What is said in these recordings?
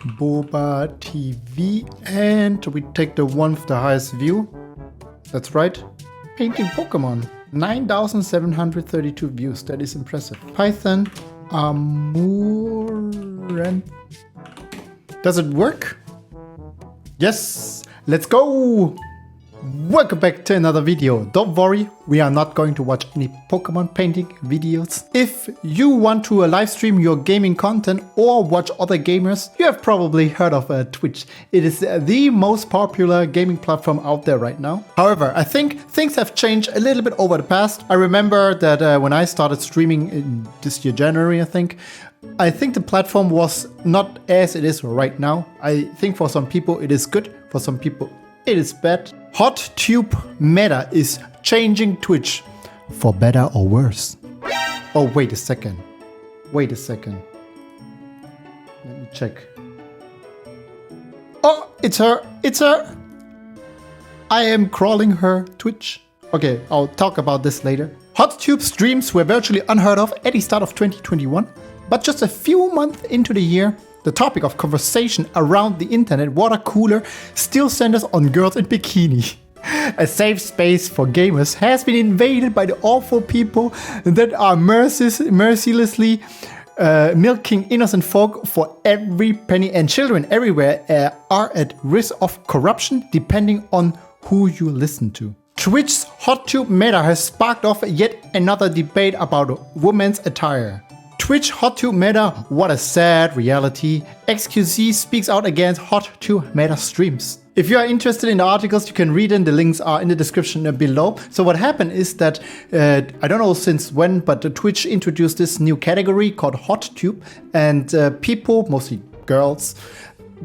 Boba TV, and we take the one with the highest view. That's right. Painting Pokemon. 9,732 views. That is impressive. Python amaranth. Does it work? Yes. Let's go. Welcome back to another video. Don't worry, we are not going to watch any Pokemon painting videos. If you want to live stream your gaming content or watch other gamers, you have probably heard of Twitch. It is the most popular gaming platform out there right now. However, I think things have changed a little bit over the past. I remember that when I started streaming in this year, January, I think the platform was not as it is right now. I think for some people it is good, for some people it is bad. Hot Tube meta is changing Twitch for better or worse. Oh, wait a second. Wait a second. Let me check. Oh, it's her. It's her. I am crawling her Twitch. Okay, I'll talk about this later. Hot Tube streams were virtually unheard of at the start of 2021, but just a few months into the year, the topic of conversation around the internet water cooler still centers on girls in bikini. A safe space for gamers has been invaded by the awful people that are mercilessly milking innocent folk for every penny, and children everywhere are at risk of corruption depending on who you listen to. Twitch's Hot Tube meta has sparked off yet another debate about women's attire. Twitch Hot Tube meta, what a sad reality. XQC speaks out against Hot Tube meta streams. If you are interested in the articles, you can read them. The links are in the description below. So what happened is that, I don't know since when, but Twitch introduced this new category called Hot Tube, and people, mostly girls,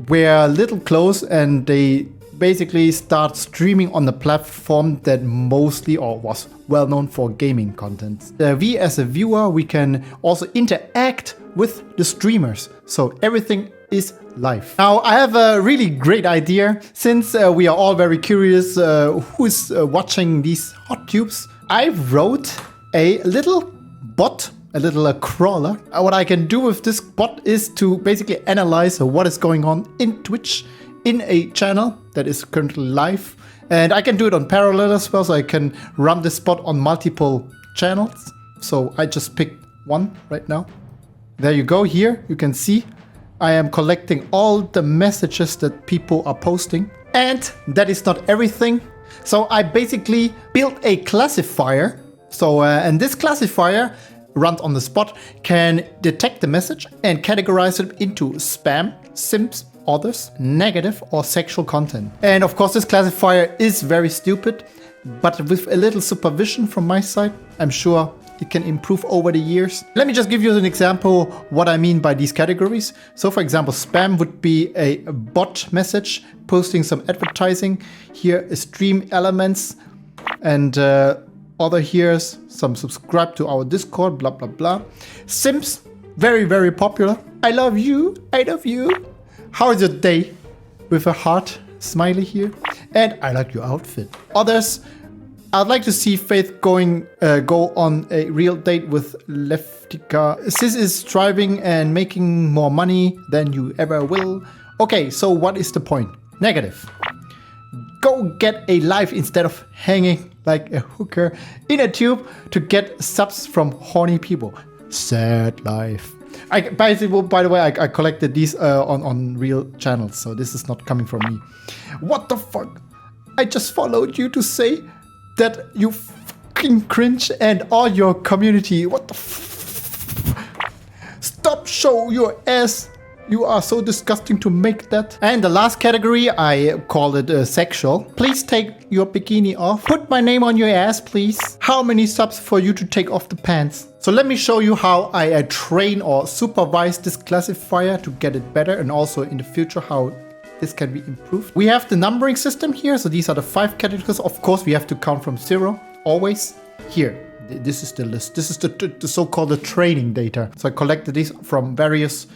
wear little clothes and they basically start streaming on the platform that mostly or was well known for gaming content. We as a viewer, we can also interact with the streamers. So everything is live. Now I have a really great idea. Since we are all very curious who is watching these hot tubes, I wrote a little bot, a little crawler. What I can do with this bot is to basically analyze what is going on in Twitch in a channel that is currently live, and I can do it on parallel as well, so I can run this bot on multiple channels. So I just picked one right now. There you go. Here you can see I am collecting all the messages that people are posting, and that is not everything. So I basically built a classifier. So and this classifier run on the spot can detect the message and categorize it into spam, simps, others, negative or sexual content. And of course this classifier is very stupid, but with a little supervision from my side, I'm sure it can improve over the years. Let me just give you an example what I mean by these categories. So for example, spam would be a bot message posting some advertising. Here is stream elements, and other here's some subscribe to our Discord, blah blah blah. Simps, very very popular. I love you, I love you. How is your day? With a heart smiley here. And I like your outfit. Others, I'd like to see Faith go on a real date with Leftica. Sis is striving and making more money than you ever will. Okay, so what is the point? Negative. Go get a life instead of hanging like a hooker in a tube to get subs from horny people. Sad life. By the way, I collected these on real channels, so this is not coming from me. What the fuck? I just followed you to say that you fucking cringe and all your community. What the Stop show your ass. You are so disgusting to make that. And the last category, I call it sexual. Please take your bikini off. Put my name on your ass, please. How many subs for you to take off the pants? So let me show you how I train or supervise this classifier to get it better, and also in the future how this can be improved. We have the numbering system here. So these are the 5 categories. Of course, we have to count from 0 always. Here, this is the list. This is the so-called training data. So I collected these from various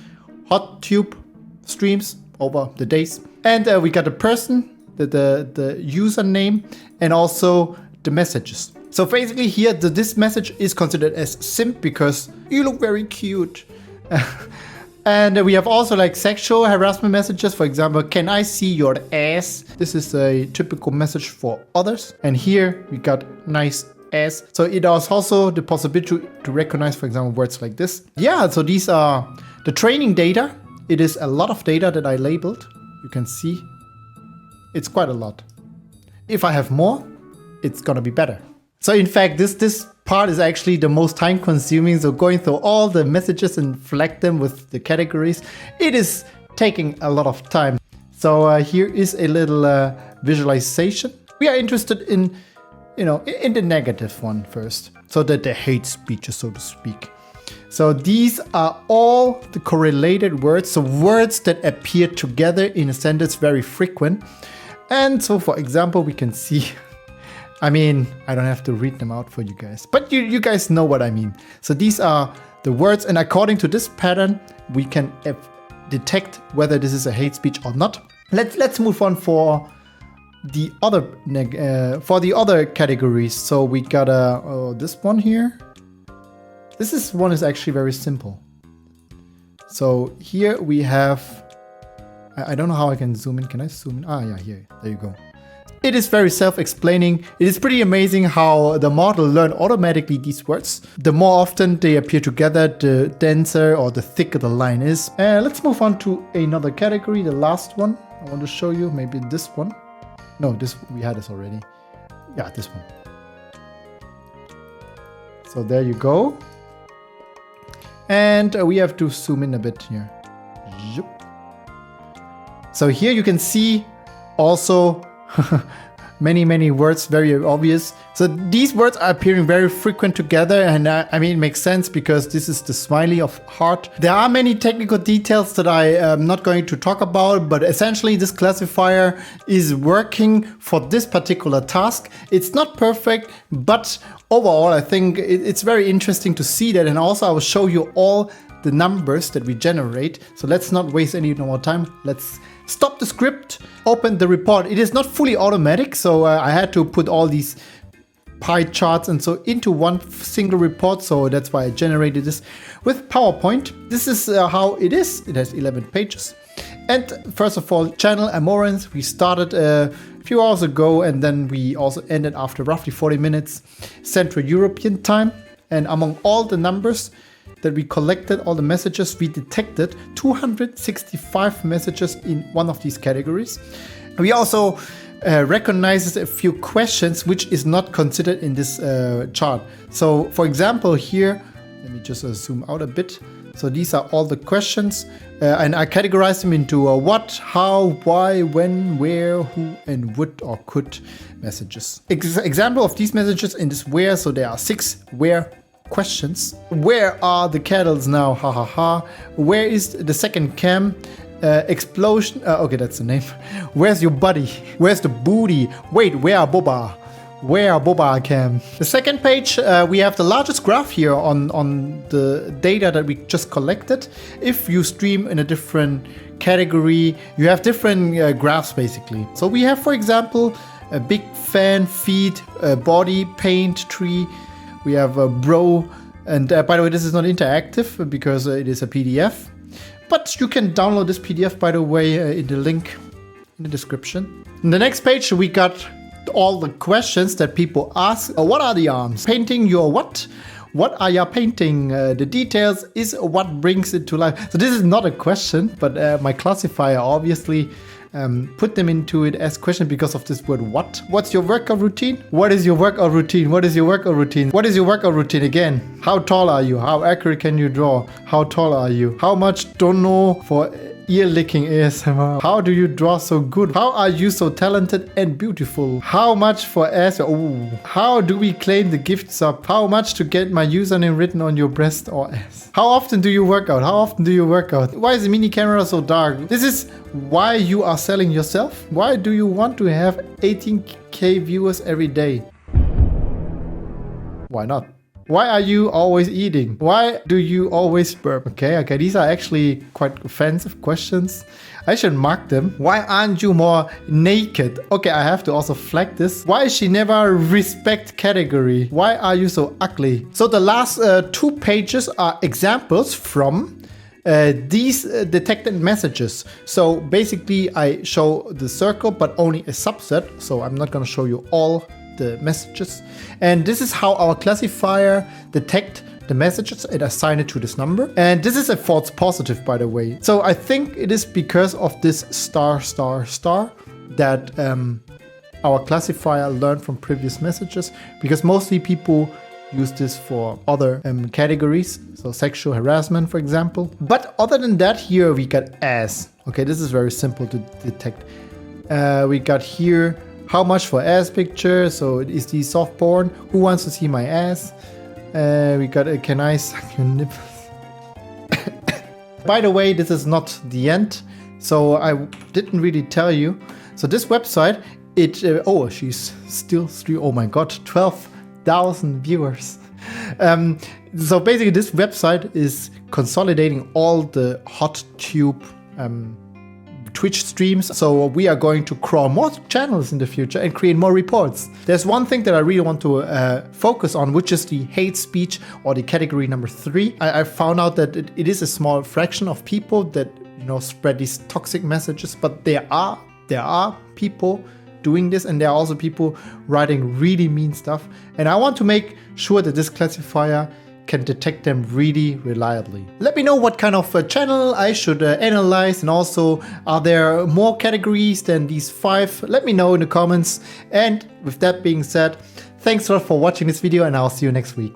Hot Tube streams over the days. And we got the person, the username, and also the messages. So basically here, this message is considered as simp because you look very cute. And we have also like sexual harassment messages. For example, can I see your ass? This is a typical message for others. And here we got nice ass. So it has also the possibility to recognize, for example, words like this. Yeah, so these are the training data. It is a lot of data that I labeled. You can see it's quite a lot. If I have more, it's gonna be better. So in fact, this part is actually the most time consuming. So going through all the messages and flag them with the categories, it is taking a lot of time. So here is a little visualization. We are interested in, in the negative one first. So that the hate speeches, so to speak. So these are all the correlated words. So words that appear together in a sentence very frequent. And so for example, we can see, I mean, I don't have to read them out for you guys, but you guys know what I mean. So these are the words, and according to this pattern, we can detect whether this is a hate speech or not. Let's move on for the other categories. So we got this one here. This one is actually very simple. So here we have, I don't know how I can zoom in. Can I zoom in? Ah, yeah, here. There you go. It is very self-explaining. It is pretty amazing how the model learns automatically these words. The more often they appear together, the denser or the thicker the line is. Let's move on to another category, the last one. I want to show you maybe this one. No, we had this already. Yeah, this one. So there you go. And we have to zoom in a bit here. So here you can see also many words, very obvious. So these words are appearing very frequent together, and I mean, it makes sense because this is the smiley of heart. There are many technical details that I am not going to talk about, but essentially this classifier is working for this particular task. It's not perfect, but overall I think it's very interesting to see that, and also I will show you all the numbers that we generate. So let's not waste any more time. Let's stop the script, open the report. It is not fully automatic, so I had to put all these pie charts and so into one single report. So that's why I generated this with PowerPoint. This is how it is. It has 11 pages. And first of all, channel amaranth. We started a few hours ago, and then we also ended after roughly 40 minutes Central European time. And among all the numbers that we collected, all the messages, we detected 265 messages in one of these categories. We also recognized a few questions which is not considered in this chart. So for example here, let me just zoom out a bit. So these are all the questions, and I categorized them into what, how, why, when, where, who, and would or could messages. Example of these messages in this where, so there are 6 where questions. Where are the kettles now? Ha ha ha. Where is the second cam? Explosion. Okay, that's the name. Where's your buddy? Where's the booty? Wait, where are Boba? Where are Boba cam? The second page, we have the largest graph here on the data that we just collected. If you stream in a different category, you have different graphs basically. So we have, for example, a big fan, feet, body, paint, tree. We have a bro, and by the way, this is not interactive because it is a PDF. But you can download this PDF, by the way, in the link in the description. In the next page, we got all the questions that people ask. What are the arms? Painting your what? What are you painting? The details is what brings it to life. So this is not a question, but my classifier obviously put them into it as question because of this word what. What's your workout routine? What is your workout routine? What is your workout routine? What is your workout routine again? How tall are you? How accurate can you draw? How tall are you? How much don't know for ear licking ASMR? How do you draw so good? How are you so talented and beautiful? How much for ass? Oh, how do we claim the gift sub? How much to get my username written on your breast or ass? How often do you work out? How often do you work out? Why is the mini camera so dark? This is why you are selling yourself. Why do you want to have 18k viewers every day? Why not? Why are you always eating? Why do you always burp? Okay, these are actually quite offensive questions. I should mark them. Why aren't you more naked? Okay, I have to also flag this. Why is she never respect category? Why are you so ugly? So the last 2 pages are examples from these detected messages. So basically I show the circle, but only a subset. So I'm not going to show you all the messages. And this is how our classifier detect the messages and assign it to this number. And this is a false positive, by the way. So I think it is because of this star that our classifier learned from previous messages, because mostly people use this for other categories, so sexual harassment, for example. But other than that, here we got ass. Okay, this is very simple to detect. We got here how much for ass picture, so is the soft porn? Who wants to see my ass? We got a can I suck your nipples? By the way, this is not the end, so I didn't really tell you. So this website, oh, she's still oh my god, 12,000 viewers. So basically this website is consolidating all the hot tube Twitch streams. So we are going to crawl more channels in the future and create more reports. There's one thing that I really want to focus on, which is the hate speech, or the category number 3. I found out that it is a small fraction of people that, you know, spread these toxic messages, but there are people doing this, and there are also people writing really mean stuff. And I want to make sure that this classifier can detect them really reliably. Let me know what kind of channel I should analyze, and also are there more categories than these 5? Let me know in the comments. And with that being said, thanks a lot for watching this video, and I'll see you next week.